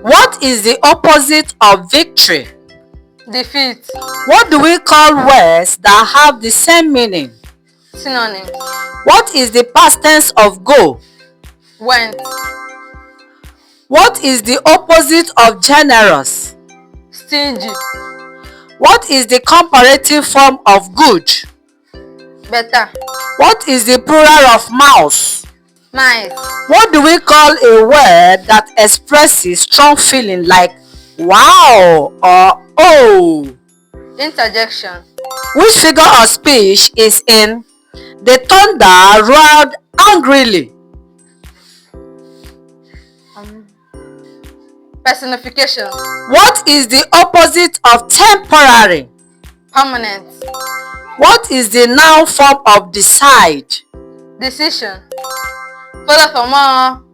What is the opposite of victory? Defeat. What do we call words that have the same meaning? Synonyms. What is the past tense of go? Went. What is the opposite of generous? Stingy. What is the comparative form of good? Better. What is the plural of mouse? Mice. What do we call a word that expresses strong feeling like wow or oh? Interjection. Which figure of speech is in the thunder roared angrily? Personification. What is the opposite of temporary? Permanent. What is the noun form of decide? Decision. Follow for more.